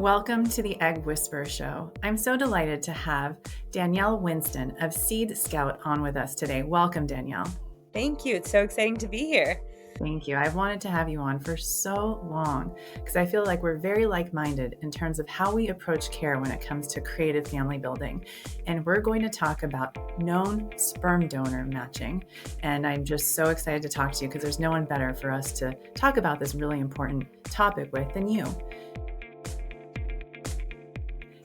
Welcome to the Egg Whisperer Show. I'm so delighted to have Danielle Winston of Seed Scout on with us today. Welcome, Danielle. Thank you. It's so exciting to be here. Thank you. I've wanted to have you on for so long because I feel like we're very like-minded in terms of how we approach care when it comes to creative family building. And we're going to talk about known sperm donor matching. And I'm just so excited to talk to you because there's no one better for us to talk about this really important topic with than you.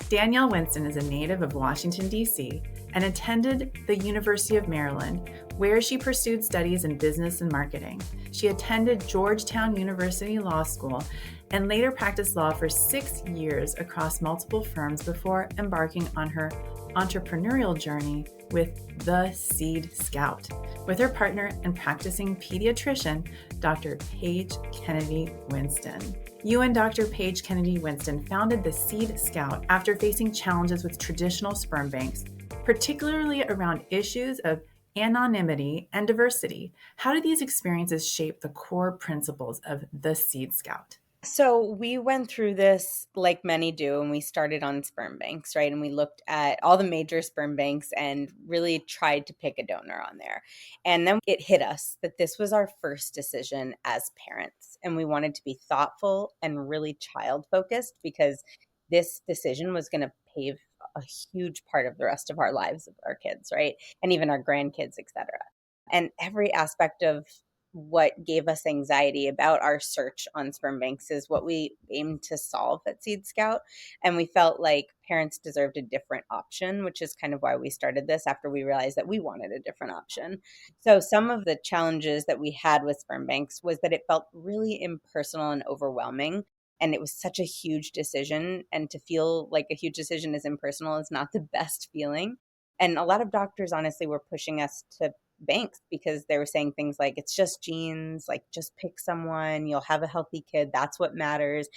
Danielle Winston is a native of Washington, D.C., and attended the University of Maryland, where she pursued studies in business and marketing. She attended Georgetown University Law School and later practiced law for 6 years across multiple firms before embarking on her entrepreneurial journey with the Seed Scout, with her partner and practicing pediatrician, Dr. Paige Kennedy-Winston. You and Dr. Paige Kennedy-Winston founded the Seed Scout after facing challenges with traditional sperm banks, particularly around issues of anonymity and diversity. How did these experiences shape the core principles of the Seed Scout? So we went through this like many do, and we started on sperm banks, right? And we looked at all the major sperm banks and really tried to pick a donor on there. And then it hit us that this was our first decision as parents. And we wanted to be thoughtful and really child focused because this decision was going to pave a huge part of the rest of our lives of our kids, right? And even our grandkids, et cetera. And every aspect of what gave us anxiety about our search on sperm banks is what we aimed to solve at Seed Scout. And we felt like parents deserved a different option, which is kind of why we started this after we realized that we wanted a different option. So some of the challenges that we had with sperm banks was that it felt really impersonal and overwhelming. And it was such a huge decision. And to feel like a huge decision is impersonal is not the best feeling. And a lot of doctors honestly were pushing us to banks because they were saying things like, it's just genes, like just pick someone, you'll have a healthy kid, that's what matters.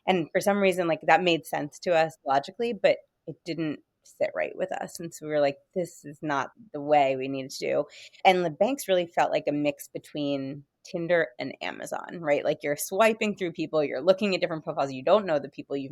And for some reason, like that made sense to us logically, but it didn't sit right with us. And so we were like, this is not the way we needed to do. And the banks really felt like a mix between Tinder and Amazon, right? Like you're swiping through people, you're looking at different profiles, you don't know the people, you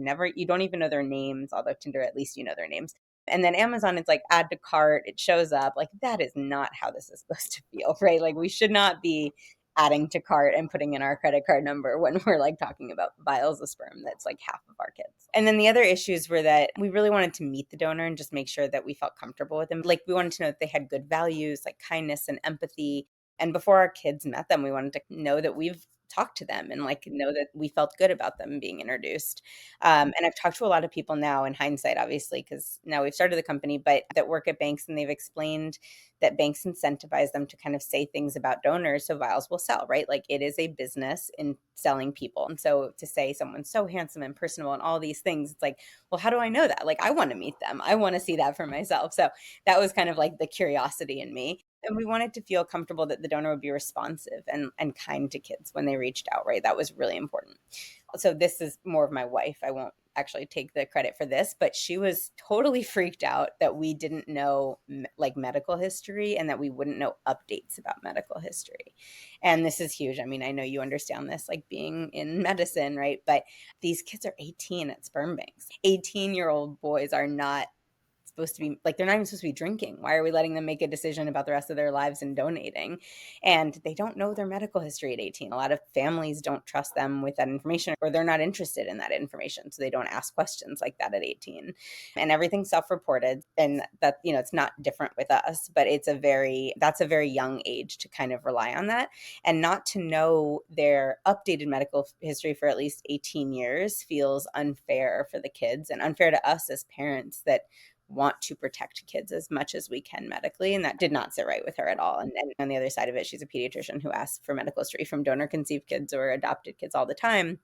don't even know their names, although Tinder, at least you know their names. And then Amazon, it's like add to cart, it shows up. Like that is not how this is supposed to feel, right? Like we should not be adding to cart and putting in our credit card number when we're like talking about vials of sperm. That's like half of our kids. And then the other issues were that we really wanted to meet the donor and just make sure that we felt comfortable with them. Like we wanted to know that they had good values, like kindness and empathy. And before our kids met them, we wanted to know that we've talked to them and like know that we felt good about them being introduced. And I've talked to a lot of people now in hindsight, obviously, because now we've started the company, but that work at banks, and they've explained that banks incentivize them to kind of say things about donors so vials will sell, right? Like it is a business in selling people. And so to say someone's so handsome and personable and all these things, it's like, well, how do I know that? Like I want to meet them. I want to see that for myself. So that was kind of like the curiosity in me. And we wanted to feel comfortable that the donor would be responsive and kind to kids when they reached out, right? That was really important. So this is more of my wife. I won't actually take the credit for this, but she was totally freaked out that we didn't know like medical history and that we wouldn't know updates about medical history. And this is huge. I mean, I know you understand this, like being in medicine, right? But these kids are 18 at sperm banks. 18-year-old boys are not supposed to be like, they're not even supposed to be drinking. Why are we letting them make a decision about the rest of their lives and donating? And they don't know their medical history at 18. A lot of families don't trust them with that information, or they're not interested in that information. So they don't ask questions like that at 18. And everything's self-reported. And that, it's not different with us, but that's a very young age to kind of rely on that. And not to know their updated medical history for at least 18 years feels unfair for the kids and unfair to us as parents that want to protect kids as much as we can medically. And that did not sit right with her at all. And on the other side of it, she's a pediatrician who asks for medical history from donor conceived kids or adopted kids all the time.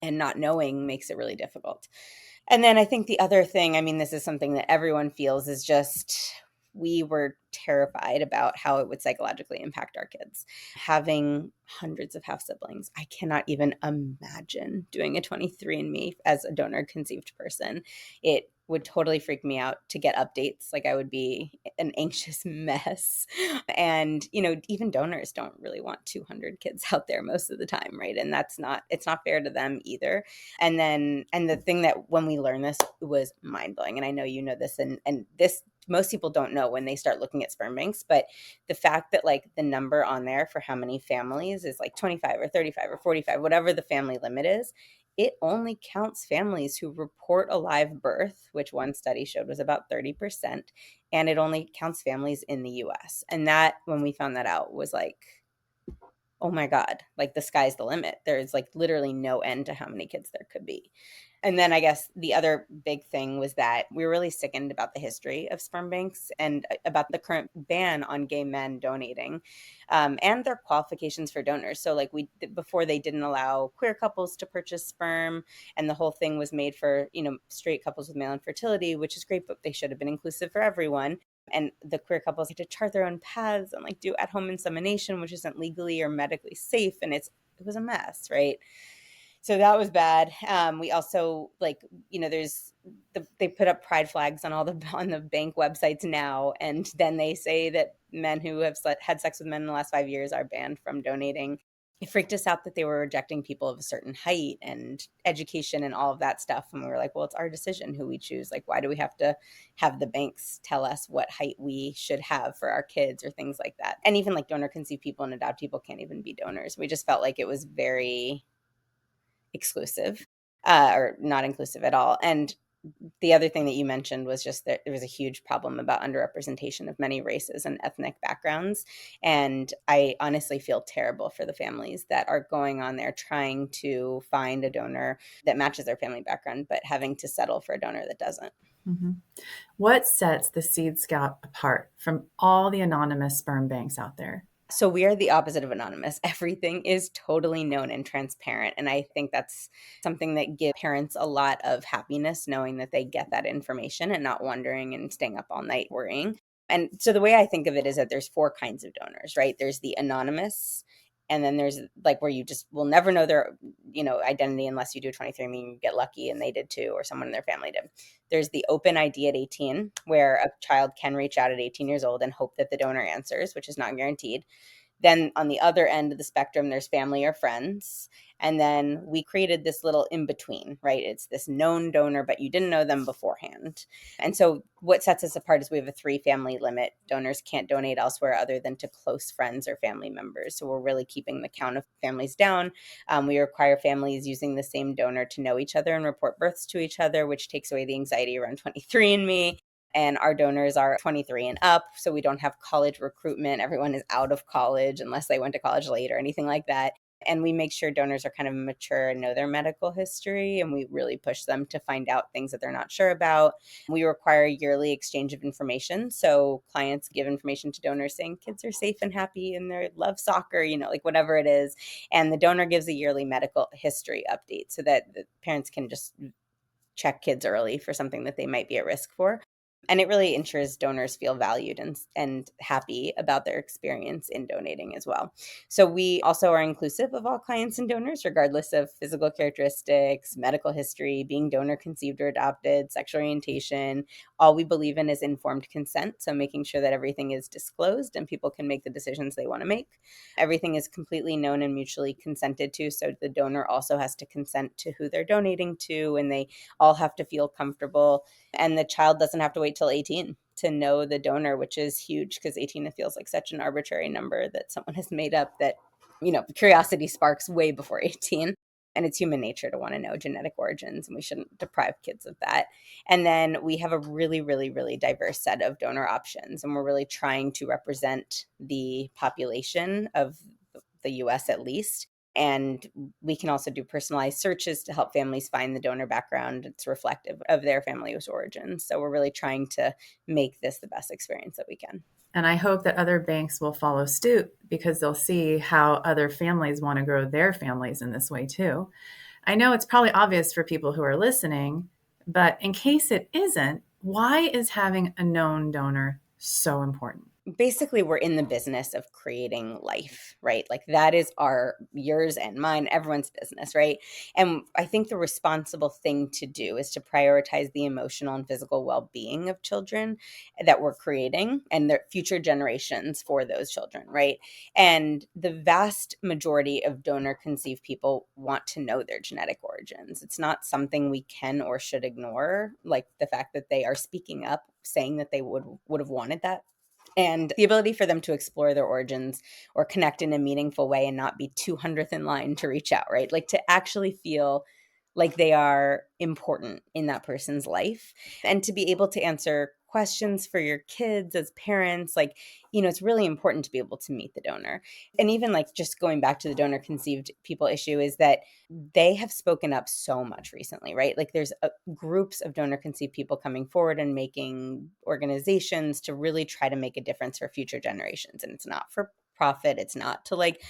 And not knowing makes it really difficult. And then I think the other thing, I mean, this is something that everyone feels, is just we were terrified about how it would psychologically impact our kids. Having hundreds of half siblings, I cannot even imagine doing a 23andMe as a donor conceived person. It would totally freak me out to get updates. Like, I would be an anxious mess. And, even donors don't really want 200 kids out there most of the time, right? And it's not fair to them either. And the thing that when we learned this, it was mind blowing. And I know you know this, and this most people don't know when they start looking at sperm banks, but the fact that like the number on there for how many families is like 25 or 35 or 45, whatever the family limit is, it only counts families who report a live birth, which one study showed was about 30%, and it only counts families in the US. And that, when we found that out, was like, oh my God, like the sky's the limit. There's like literally no end to how many kids there could be. And then I guess the other big thing was that we were really sickened about the history of sperm banks and about the current ban on gay men donating, and their qualifications for donors. So like before, they didn't allow queer couples to purchase sperm, and the whole thing was made for, straight couples with male infertility, which is great, but they should have been inclusive for everyone. And the queer couples had to chart their own paths and like do at-home insemination, which isn't legally or medically safe. And it was a mess, right? So that was bad. We also they put up pride flags on on the bank websites now, and then they say that men who have had sex with men in the last 5 years are banned from donating. It freaked us out that they were rejecting people of a certain height and education and all of that stuff. And we were like, well, it's our decision who we choose. Like, why do we have to have the banks tell us what height we should have for our kids or things like that? And even like donor conceived people and adopt people can't even be donors. We just felt like it was very exclusive, or not inclusive at all. And the other thing that you mentioned was just that there was a huge problem about underrepresentation of many races and ethnic backgrounds. And I honestly feel terrible for the families that are going on there trying to find a donor that matches their family background, but having to settle for a donor that doesn't. Mm-hmm. What sets the Seed Scout apart from all the anonymous sperm banks out there? So we are the opposite of anonymous. Everything is totally known and transparent. And I think that's something that gives parents a lot of happiness, knowing that they get that information and not wondering and staying up all night worrying. And so the way I think of it is that there's 4 kinds of donors, right? There's the anonymous, and then there's like where you just will never know their, identity unless you do 23andMe and you get lucky and they did too, or someone in their family did. There's the open ID at 18, where a child can reach out at 18 years old and hope that the donor answers, which is not guaranteed. Then on the other end of the spectrum, there's family or friends. And then we created this little in between, right? It's this known donor, but you didn't know them beforehand. And so what sets us apart is we have a 3-family limit. Donors can't donate elsewhere other than to close friends or family members. So we're really keeping the count of families down. We require families using the same donor to know each other and report births to each other, which takes away the anxiety around 23andMe. And our donors are 23 and up, so we don't have college recruitment. Everyone is out of college unless they went to college late or anything like that. And we make sure donors are kind of mature and know their medical history, and we really push them to find out things that they're not sure about. We require a yearly exchange of information. So clients give information to donors saying kids are safe and happy and they love soccer, like whatever it is. And the donor gives a yearly medical history update so that the parents can just check kids early for something that they might be at risk for. And it really ensures donors feel valued and happy about their experience in donating as well. So we also are inclusive of all clients and donors, regardless of physical characteristics, medical history, being donor conceived or adopted, sexual orientation. All we believe in is informed consent. So making sure that everything is disclosed and people can make the decisions they want to make. Everything is completely known and mutually consented to. So the donor also has to consent to who they're donating to, and they all have to feel comfortable. And the child doesn't have to wait till 18 to know the donor, which is huge because 18 feels like such an arbitrary number that someone has made up that, curiosity sparks way before 18. And it's human nature to want to know genetic origins, and we shouldn't deprive kids of that. And then we have a really, really, really diverse set of donor options, and we're really trying to represent the population of the US at least. And we can also do personalized searches to help families find the donor background. It's reflective of their family's origins. So we're really trying to make this the best experience that we can. And I hope that other banks will follow suit because they'll see how other families want to grow their families in this way too. I know it's probably obvious for people who are listening, but in case it isn't, why is having a known donor so important. Basically, we're in the business of creating life, right? Like that is yours and mine, everyone's business, right? And I think the responsible thing to do is to prioritize the emotional and physical well-being of children that we're creating and their future generations for those children, right? And the vast majority of donor conceived people want to know their genetic origins. It's not something we can or should ignore, like the fact that they are speaking up, saying that they would have wanted that, and the ability for them to explore their origins or connect in a meaningful way and not be 200th in line to reach out, right? Like to actually feel like they are important in that person's life, and to be able to answer questions for your kids as parents. Like, it's really important to be able to meet the donor. And even like just going back to the donor conceived people issue, is that they have spoken up so much recently, right? Like there's groups of donor conceived people coming forward and making organizations to really try to make a difference for future generations. And it's not for profit. It's not to like,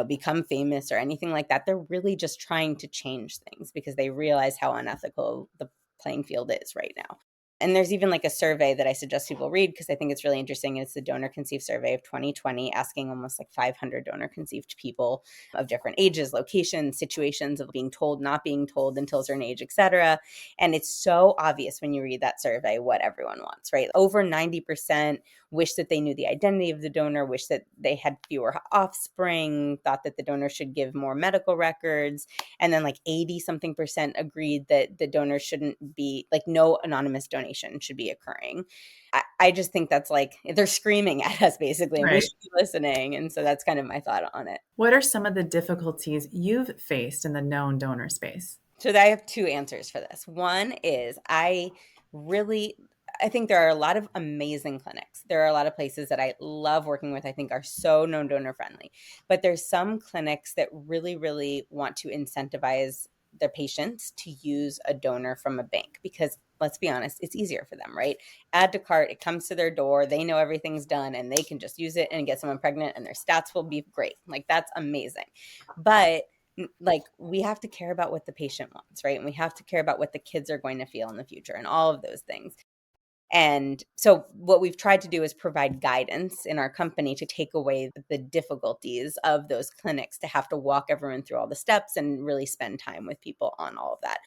become famous or anything like that. They're really just trying to change things because they realize how unethical the playing field is right now. And there's even like a survey that I suggest people read because I think it's really interesting. It's the Donor Conceived Survey of 2020, asking almost like 500 donor conceived people of different ages, locations, situations of being told, not being told until a certain age, et cetera. And it's so obvious when you read that survey what everyone wants, right? Over 90% wish that they knew the identity of the donor, wish that they had fewer offspring, thought that the donor should give more medical records. And then like 80 something percent agreed that the donor shouldn't be, like, no anonymous donation should be occurring. I just think that's like, they're screaming at us basically, and we Right. should be listening. And so that's kind of my thought on it. What are some of the difficulties you've faced in the known donor space? So I have two answers for this. One is I think there are a lot of amazing clinics. There are a lot of places that I love working with, I think are so known donor friendly. But there's some clinics that really, really want to incentivize their patients to use a donor from a bank because, let's be honest, it's easier for them, right? Add to cart, it comes to their door, they know everything's done, and they can just use it and get someone pregnant and their stats will be great. Like that's amazing. But like we have to care about what the patient wants, right? And we have to care about what the kids are going to feel in the future and all of those things. And so what we've tried to do is provide guidance in our company to take away the difficulties of those clinics, to have to walk everyone through all the steps and really spend time with people on all of that.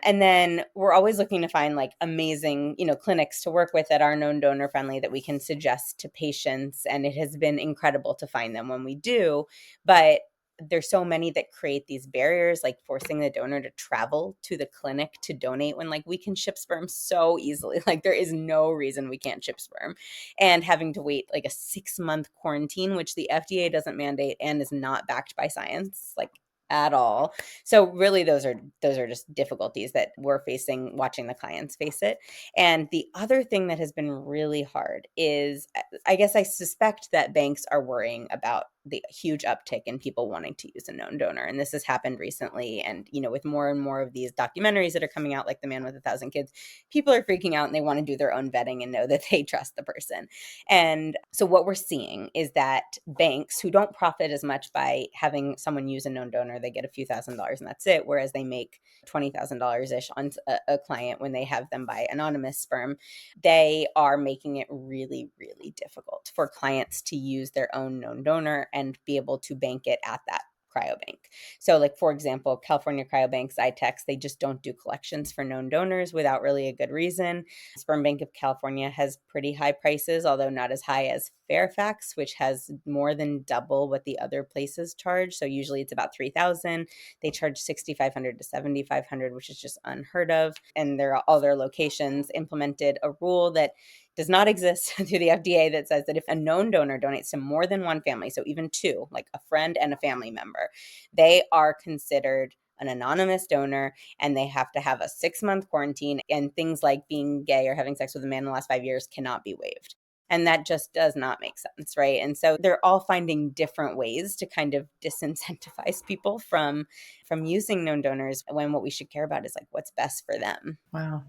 And then we're always looking to find like amazing, clinics to work with that are known donor friendly that we can suggest to patients. And it has been incredible to find them when we do. But there's so many that create these barriers, like forcing the donor to travel to the clinic to donate when like we can ship sperm so easily. Like there is no reason we can't ship sperm, and having to wait like a 6-month quarantine, which the FDA doesn't mandate and is not backed by science, like at all. So really those are just difficulties that we're facing watching the clients face it. And the other thing that has been really hard is, I guess I suspect that banks are worrying about the huge uptick in people wanting to use a known donor. And this has happened recently. And, with more and more of these documentaries that are coming out, like The Man with 1,000 Kids, people are freaking out and they want to do their own vetting and know that they trust the person. And so what we're seeing is that banks who don't profit as much by having someone use a known donor, they get a few $1,000s and that's it. Whereas they make $20,000-ish on a client when they have them buy anonymous sperm, they are making it really, really difficult for clients to use their own known donor and be able to bank it at that cryobank. So like, for example, California Cryobanks, ITEX, they just don't do collections for known donors without really a good reason. Sperm Bank of California has pretty high prices, although not as high as Fairfax, which has more than double what the other places charge. So usually it's about $3,000. They charge $6,500 to $7,500, which is just unheard of. And all their locations implemented a rule that does not exist through the FDA that says that if a known donor donates to more than one family, so even two, like a friend and a family member, they are considered an anonymous donor and they have to have a 6-month quarantine, and things like being gay or having sex with a man in the last 5 years cannot be waived. And that just does not make sense, right? And so they're all finding different ways to kind of disincentivize people from using known donors, when what we should care about is like what's best for them. Wow.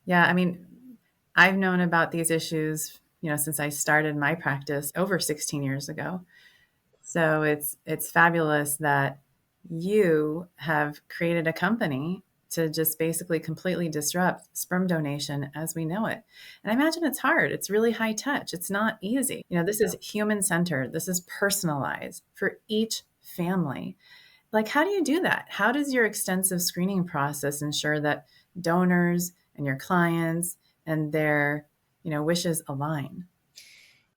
Yeah. I mean, I've known about these issues, since I started my practice over 16 years ago. So it's fabulous that you have created a company to just basically completely disrupt sperm donation as we know it. And I imagine it's hard. It's really high touch. It's not easy. This is human centered. This is personalized for each family. Like, how do you do that? How does your extensive screening process ensure that donors and your clients and their, wishes align?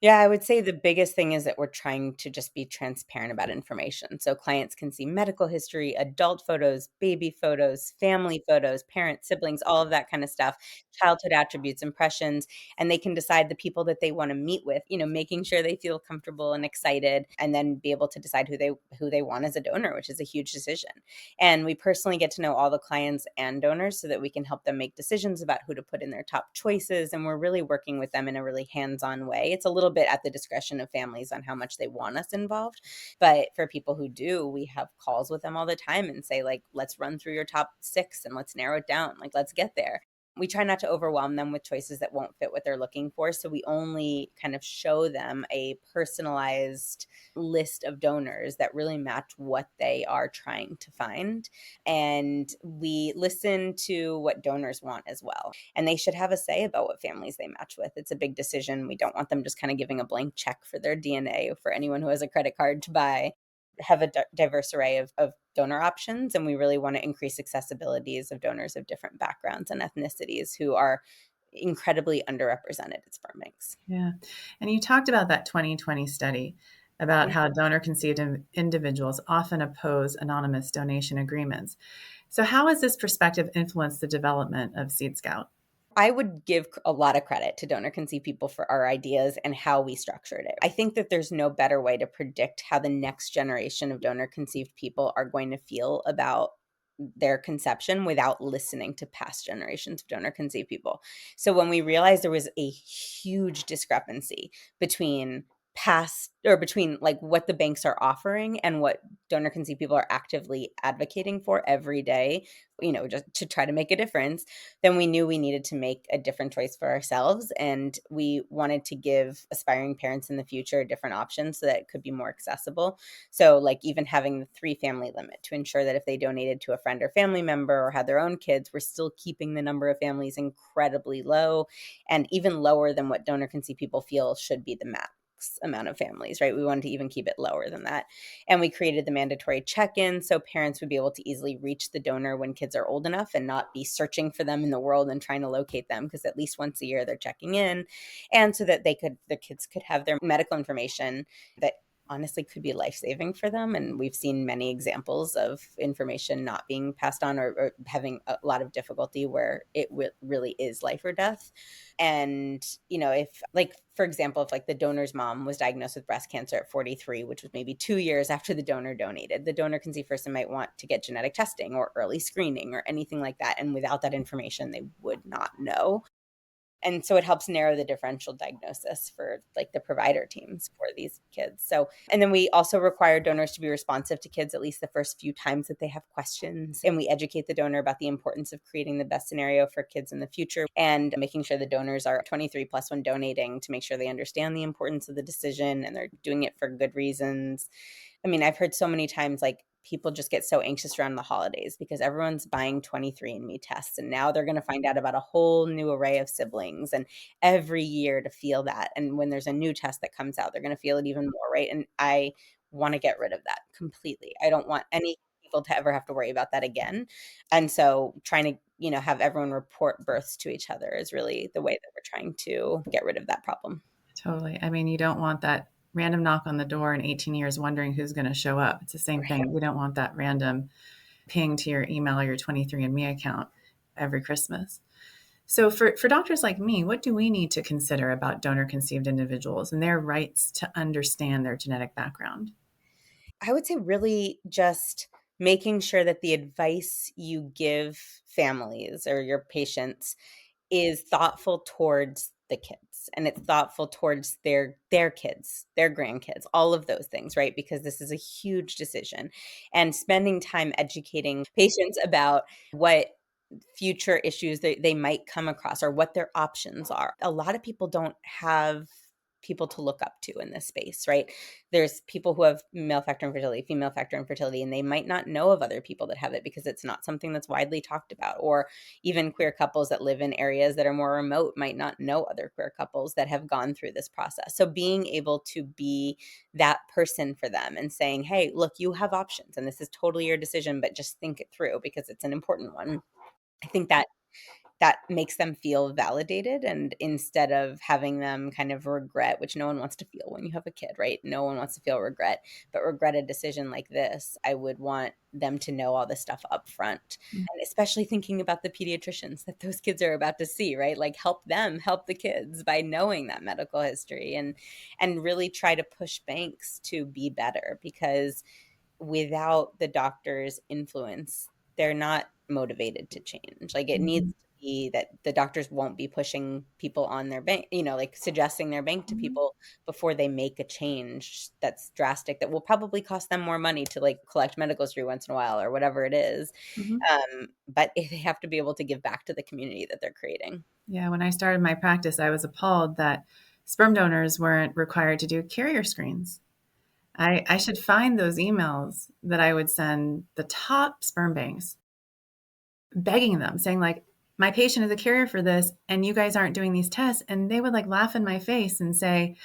Yeah, I would say the biggest thing is that we're trying to just be transparent about information. So clients can see medical history, adult photos, baby photos, family photos, parents, siblings, all of that kind of stuff, childhood attributes, impressions, and they can decide the people that they want to meet with, making sure they feel comfortable and excited, and then be able to decide who they want as a donor, which is a huge decision. And we personally get to know all the clients and donors so that we can help them make decisions about who to put in their top choices. And we're really working with them in a really hands-on way. It's a little bit at the discretion of families on how much they want us involved. But for people who do, we have calls with them all the time and say, like, let's run through your top 6 and let's narrow it down. Like, let's get there. We try not to overwhelm them with choices that won't fit what they're looking for. So we only kind of show them a personalized list of donors that really match what they are trying to find. And we listen to what donors want as well. And they should have a say about what families they match with. It's a big decision. We don't want them just kind of giving a blank check for their DNA for anyone who has a credit card to buy. Have a diverse array of donor options, and we really want to increase accessibilities of donors of different backgrounds and ethnicities who are incredibly underrepresented at sperm banks. Yeah. And you talked about that 2020 study about how donor conceived individuals often oppose anonymous donation agreements. So, how has this perspective influenced the development of Seed Scout? I would give a lot of credit to donor conceived people for our ideas and how we structured it. I think that there's no better way to predict how the next generation of donor conceived people are going to feel about their conception without listening to past generations of donor conceived people. So when we realized there was a huge discrepancy between between like what the banks are offering and what donor conceived people are actively advocating for every day, just to try to make a difference, then we knew we needed to make a different choice for ourselves. And we wanted to give aspiring parents in the future different options so that it could be more accessible. So like even having the 3 family limit to ensure that if they donated to a friend or family member or had their own kids, we're still keeping the number of families incredibly low, and even lower than what donor conceived people feel should be the max amount of families, right? We wanted to even keep it lower than that. And we created the mandatory check-in so parents would be able to easily reach the donor when kids are old enough and not be searching for them in the world and trying to locate them, because at least once a year they're checking in. And so that the kids could have their medical information that honestly could be life-saving for them. And we've seen many examples of information not being passed on or having a lot of difficulty where it really is life or death. And, if like, for example, if like the donor's mom was diagnosed with breast cancer at 43, which was maybe 2 years after the donor donated, the donor conceived person might want to get genetic testing or early screening or anything like that. And without that information, they would not know. And so it helps narrow the differential diagnosis for like the provider teams for these kids. So, and then we also require donors to be responsive to kids at least the first few times that they have questions. And we educate the donor about the importance of creating the best scenario for kids in the future and making sure the donors are 23 plus when donating to make sure they understand the importance of the decision and they're doing it for good reasons. I mean, I've heard so many times like people just get so anxious around the holidays because everyone's buying 23andMe tests. And now they're going to find out about a whole new array of siblings and every year to feel that. And when there's a new test that comes out, they're going to feel it even more, right? And I want to get rid of that completely. I don't want any people to ever have to worry about that again. And so trying to, have everyone report births to each other is really the way that we're trying to get rid of that problem. Totally. I mean, you don't want that random knock on the door in 18 years wondering who's going to show up. It's the same thing. You don't want that random ping to your email or your 23andMe account every Christmas. So for doctors like me, what do we need to consider about donor conceived individuals and their rights to understand their genetic background? I would say really just making sure that the advice you give families or your patients is thoughtful towards the kids, and it's thoughtful towards their kids, their grandkids, all of those things, right? Because this is a huge decision, and spending time educating patients about what future issues they might come across or what their options are. A lot of people don't have people to look up to in this space, right? There's people who have male factor infertility, female factor infertility, and they might not know of other people that have it because it's not something that's widely talked about. Or even queer couples that live in areas that are more remote might not know other queer couples that have gone through this process. So being able to be that person for them and saying, hey, look, you have options and this is totally your decision, but just think it through because it's an important one. I think that makes them feel validated, and instead of having them kind of regret, which no one wants to feel when you have a kid, right? No one wants to feel regret, but regret a decision like this, I would want them to know all this stuff up front. And especially thinking about the pediatricians that those kids are about to see, right? Like help them help the kids by knowing that medical history, and really try to push banks to be better, because without the doctor's influence, they're not motivated to change. Like it needs to be that the doctors won't be pushing people on their bank, like suggesting their bank to people before they make a change that's drastic, that will probably cost them more money to like collect medical history once in a while or whatever it is. But they have to be able to give back to the community that they're creating. Yeah, when I started my practice, I was appalled that sperm donors weren't required to do carrier screens. I should find those emails that I would send the top sperm banks, begging them, saying like, my patient is a carrier for this, and you guys aren't doing these tests. And they would like laugh in my face and say,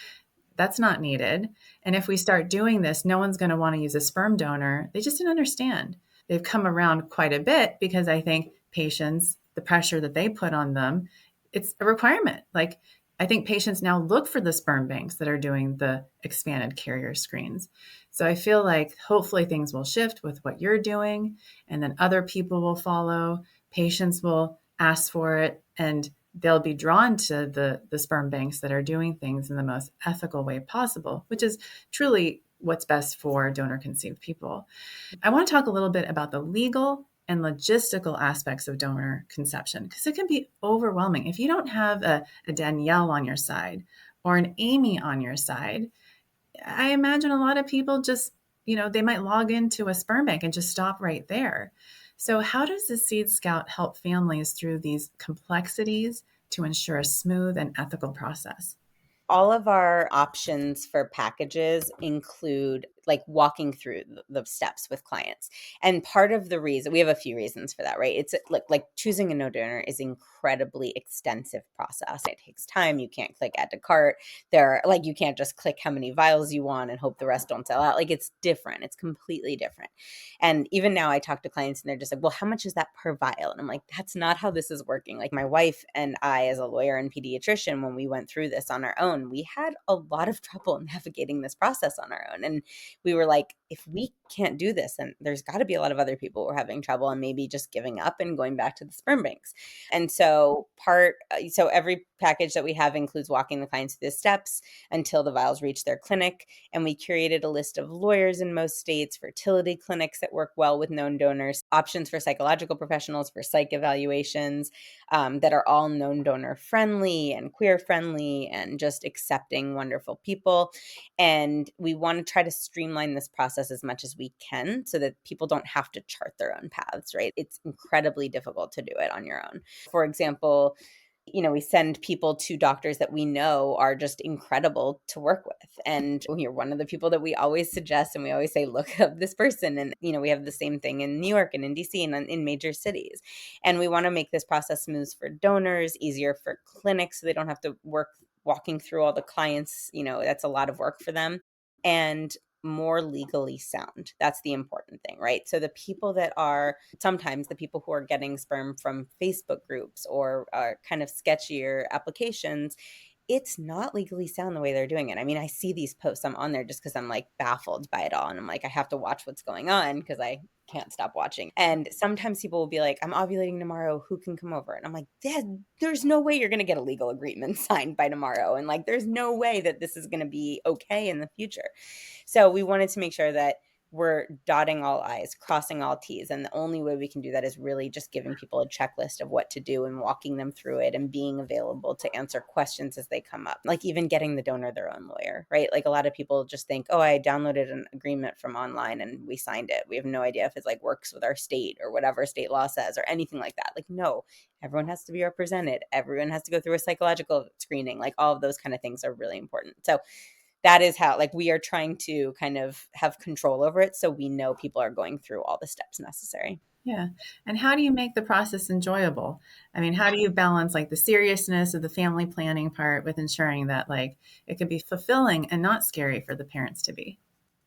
that's not needed. And if we start doing this, no one's going to want to use a sperm donor. They just didn't understand. They've come around quite a bit because I think patients, the pressure that they put on them, it's a requirement. Like I think patients now look for the sperm banks that are doing the expanded carrier screens. So I feel like hopefully things will shift with what you're doing, and then other people will follow. Patients will ask for it, and they'll be drawn to the sperm banks that are doing things in the most ethical way possible, which is truly what's best for donor conceived people. I want to talk a little bit about the legal and logistical aspects of donor conception, because it can be overwhelming. If you don't have a Danielle on your side or an Amy on your side, I imagine a lot of people just, they might log into a sperm bank and just stop right there. So how does the Seed Scout help families through these complexities to ensure a smooth and ethical process? All of our options for packages include like walking through the steps with clients. And part of the reason, we have a few reasons for that, right? It's like choosing a no donor is incredibly extensive process. It takes time. You can't click add to cart. You can't just click how many vials you want and hope the rest don't sell out. Like it's different. It's completely different. And even now I talk to clients and they're just like, well, how much is that per vial? And I'm like, that's not how this is working. Like my wife and I, as a lawyer and pediatrician, when we went through this on our own, we had a lot of trouble navigating this process on our own. And we were like, if we can't do this, then there's got to be a lot of other people who are having trouble and maybe just giving up and going back to the sperm banks. And so every package that we have includes walking the clients through the steps until the vials reach their clinic. And we curated a list of lawyers in most states, fertility clinics that work well with known donors, options for psychological professionals for psych evaluations, that are all known donor friendly and queer friendly and just accepting wonderful people. And we want to try to streamline this process as much as we can so that people don't have to chart their own paths, right? It's incredibly difficult to do it on your own. For example, we send people to doctors that we know are just incredible to work with. And you're one of the people that we always suggest, and we always say, look up this person. And, we have the same thing in New York and in DC and in major cities. And we want to make this process smooth for donors, easier for clinics so they don't have to work walking through all the clients. That's a lot of work for them. And more legally sound. That's the important thing, right? So sometimes the people who are getting sperm from Facebook groups or are kind of sketchier applications, it's not legally sound the way they're doing it. I mean, I see these posts, I'm on there just because I'm like baffled by it all. And I'm like, I have to watch what's going on because I can't stop watching. And sometimes people will be like, I'm ovulating tomorrow, who can come over? And I'm like, there's no way you're going to get a legal agreement signed by tomorrow. And like, there's no way that this is going to be okay in the future. So we wanted to make sure that we're dotting all I's, crossing all T's. And the only way we can do that is really just giving people a checklist of what to do and walking them through it and being available to answer questions as they come up. Like even getting the donor their own lawyer, right? Like a lot of people just think, oh, I downloaded an agreement from online and we signed it. We have no idea if it's like works with our state or whatever state law says or anything like that. Like, no, everyone has to be represented. Everyone has to go through a psychological screening. Like all of those kind of things are really important. So that is how, like, we are trying to kind of have control over it so we know people are going through all the steps necessary. Yeah. And how do you make the process enjoyable? I mean, how do you balance like the seriousness of the family planning part with ensuring that like it can be fulfilling and not scary for the parents to be?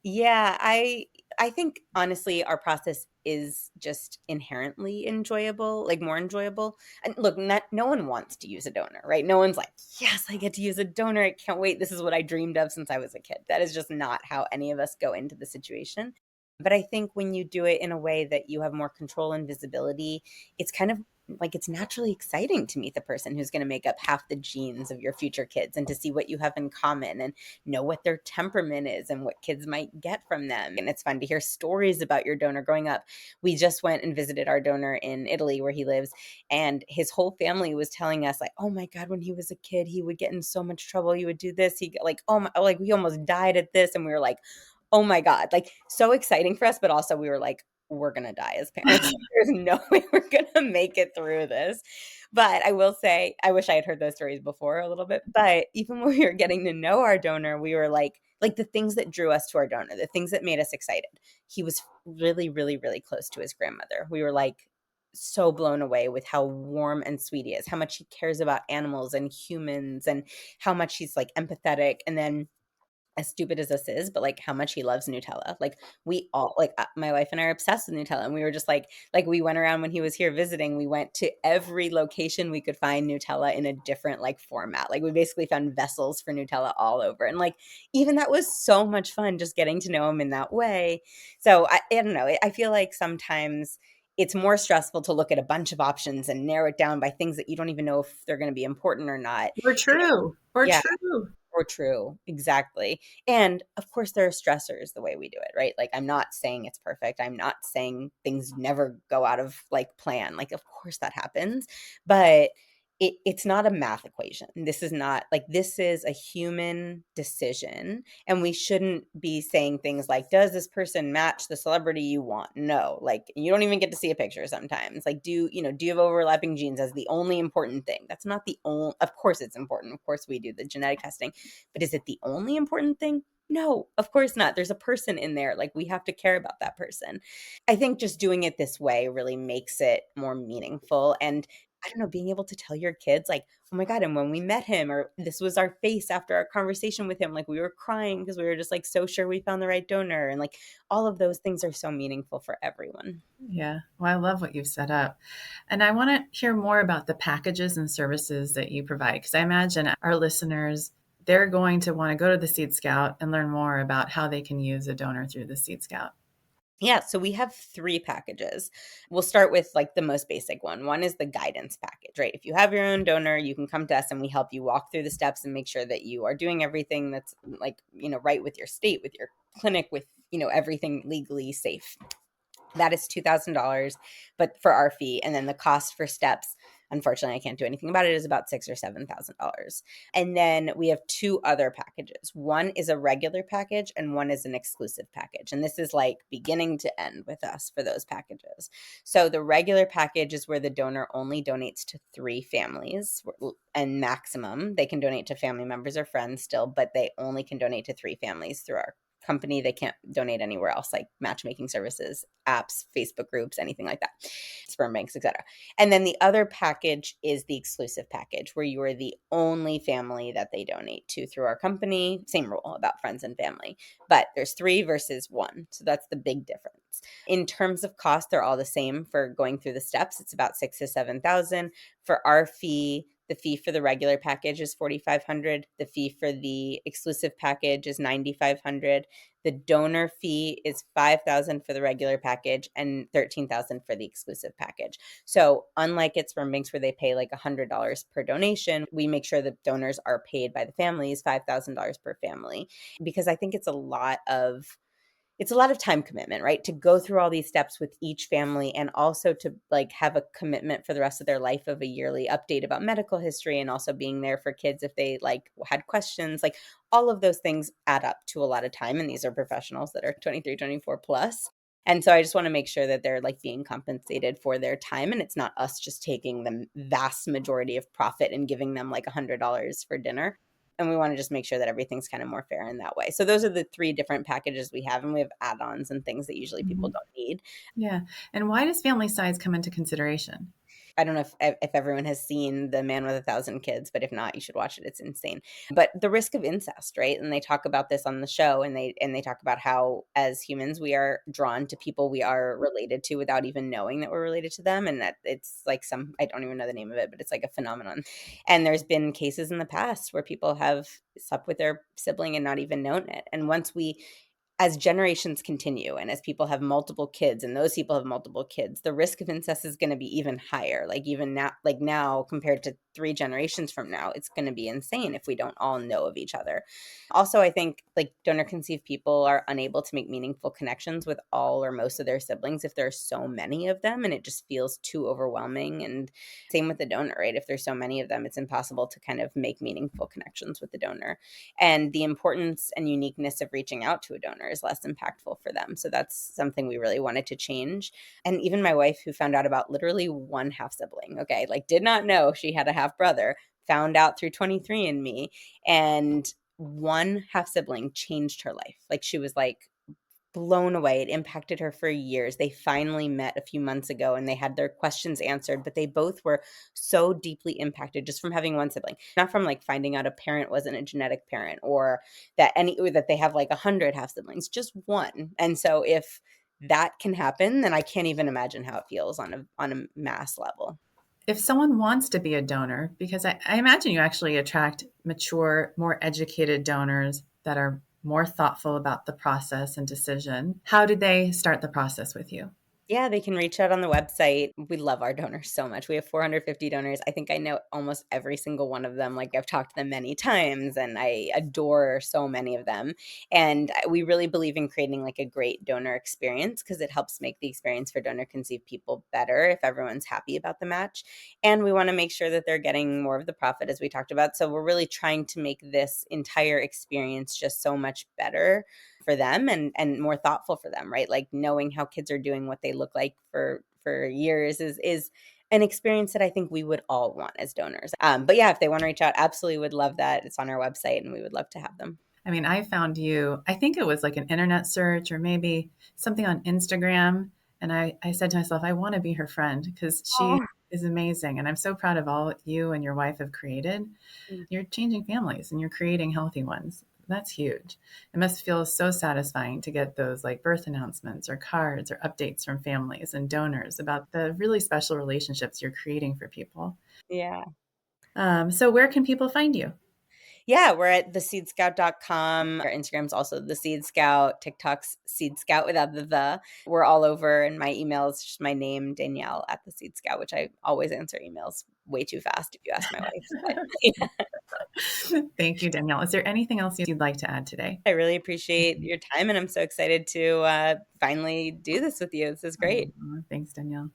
Yeah, I think honestly our process is just inherently enjoyable, like more enjoyable. And look, no one wants to use a donor, right? No one's like, "Yes, I get to use a donor. I can't wait. This is what I dreamed of since I was a kid." That is just not how any of us go into the situation. But I think when you do it in a way that you have more control and visibility, it's kind of like it's naturally exciting to meet the person who's going to make up half the genes of your future kids and to see what you have in common and know what their temperament is and what kids might get from them. And it's fun to hear stories about your donor growing up. We just went and visited our donor in Italy where he lives, and his whole family was telling us like, oh my God, when he was a kid, he would get in so much trouble. He would do this. He like, oh my, like we almost died at this. And we were like, oh my God, like so exciting for us. But also we were like, we're going to die as parents. There's no way we're going to make it through this. But I will say, I wish I had heard those stories before a little bit. But even when we were getting to know our donor, we were like the things that drew us to our donor, the things that made us excited. He was really, really, really close to his grandmother. We were like so blown away with how warm and sweet he is, how much he cares about animals and humans, and how much he's like empathetic. And then as stupid as this is, but like how much he loves Nutella. Like we all like my wife and I are obsessed with Nutella. And we were just like we went around when he was here visiting, we went to every location we could find Nutella in a different like format. Like we basically found vessels for Nutella all over. And like even that was so much fun just getting to know him in that way. So I don't know. I feel like sometimes it's more stressful to look at a bunch of options and narrow it down by things that you don't even know if they're going to be important or not. Or true. Or Yeah. true. Or true. Exactly. And of course, there are stressors the way we do it, right? Like, I'm not saying it's perfect. I'm not saying things never go out of like plan. Like, of course that happens, but it's not a math equation. This is not like, this is a human decision. And we shouldn't be saying things like, does this person match the celebrity you want? No, like you don't even get to see a picture sometimes. Like, do you have overlapping genes as the only important thing? That's not the only, of course it's important. Of course we do the genetic testing, but is it the only important thing? No, of course not. There's a person in there. Like we have to care about that person. I think just doing it this way really makes it more meaningful. And I don't know, being able to tell your kids like, oh my God, and when we met him, or this was our face after our conversation with him, like we were crying because we were just like so sure we found the right donor. And like all of those things are so meaningful for everyone. Yeah. Well, I love what you've set up. And I want to hear more about the packages and services that you provide because I imagine our listeners, they're going to want to go to the Seed Scout and learn more about how they can use a donor through the Seed Scout. Yeah, so we have 3 packages. We'll start with like the most basic one. One is the guidance package, right? If you have your own donor, you can come to us and we help you walk through the steps and make sure that you are doing everything that's like, right with your state, with your clinic, with, everything legally safe. That is $2,000, but for our fee. And then the cost for steps, unfortunately, I can't do anything about it, is about $6,000 or $7,000. And then we have 2 other packages. One is a regular package and one is an exclusive package. And this is like beginning to end with us for those packages. So the regular package is where the donor only donates to 3 families and maximum. They can donate to family members or friends still, but they only can donate to 3 families through our company. They can't donate anywhere else, like matchmaking services, apps, Facebook groups, anything like that, sperm banks, etc. And then the other package is the exclusive package where you are the only family that they donate to through our company. Same rule about friends and family, but there's 3 versus 1. So that's the big difference. In terms of cost, they're all the same for going through the steps. It's about $6,000 to $7,000. For our fee, the fee for the regular package is $4,500. The fee for the exclusive package is $9,500. The donor fee is $5,000 for the regular package and $13,000 for the exclusive package. So unlike at sperm banks where they pay like $100 per donation, we make sure that donors are paid by the families $5,000 per family, because I think it's a lot of time commitment, right? To go through all these steps with each family, and also to like have a commitment for the rest of their life of a yearly update about medical history, and also being there for kids if they like had questions. Like all of those things add up to a lot of time. And these are professionals that are 23, 24 plus. And so I just want to make sure that they're like being compensated for their time, and it's not us just taking the vast majority of profit and giving them like $100 for dinner. And we want to just make sure that everything's kind of more fair in that way. So those are the three different packages we have, and we have add-ons and things that usually people Mhm. don't need. Yeah. And why does family size come into consideration? I don't know if everyone has seen The Man with a Thousand Kids, but if not, you should watch it. It's insane. But the risk of incest, right? And they talk about this on the show, and they talk about how as humans we are drawn to people we are related to without even knowing that we're related to them, and that it's like some, I don't even know the name of it, but it's like a phenomenon. And there's been cases in the past where people have slept with their sibling and not even known it. And once we, as generations continue and as people have multiple kids and those people have multiple kids, the risk of incest is going to be even higher. Like even now, like now compared to 3 generations from now, it's going to be insane if we don't all know of each other. Also, I think like donor conceived people are unable to make meaningful connections with all or most of their siblings if there are so many of them, and it just feels too overwhelming. And same with the donor, right? If there's so many of them, it's impossible to kind of make meaningful connections with the donor. And the importance and uniqueness of reaching out to a donor is less impactful for them. So that's something we really wanted to change. And even my wife, who found out about literally one half sibling, okay, like did not know she had a half brother, found out through 23andMe, and one half sibling changed her life. Like she was like blown away. It impacted her for years. They finally met a few months ago and they had their questions answered, but they both were so deeply impacted just from having one sibling, not from like finding out a parent wasn't a genetic parent, or that they have like 100 half siblings, just one. And so if that can happen, then I can't even imagine how it feels on a mass level. If someone wants to be a donor, because I imagine you actually attract mature, more educated donors that are more thoughtful about the process and decision, how did they start the process with you? Yeah, they can reach out on the website. We love our donors so much. We have 450 donors. I think I know almost every single one of them. Like I've talked to them many times and I adore so many of them. And we really believe in creating like a great donor experience because it helps make the experience for donor conceived people better if everyone's happy about the match. And we want to make sure that they're getting more of the profit, as we talked about. So we're really trying to make this entire experience just so much better for them, and more thoughtful for them, right? Like knowing how kids are doing what they look like for years is an experience that I think we would all want as donors. But yeah, if they want to reach out, absolutely would love that. It's on our website and we would love to have them. I mean, I found you, I think it was like an internet search or maybe something on Instagram. And I said to myself, I want to be her friend because she Oh. is amazing. And I'm so proud of all you and your wife have created. Mm. You're changing families and you're creating healthy ones. That's huge. It must feel so satisfying to get those like birth announcements or cards or updates from families and donors about the really special relationships you're creating for people. Yeah. So, where can people find you? Yeah, we're at theseedscout.com. Our Instagram's also the Seed Scout, TikTok's Seed Scout without the. We're all over, and my email is just my name, Danielle at the Seed Scout, which I always answer emails way too fast if you ask my wife. But yeah, Thank you, Danielle. Is there anything else you'd like to add today? I really appreciate your time, and I'm so excited to finally do this with you. This is great. Thanks, Danielle.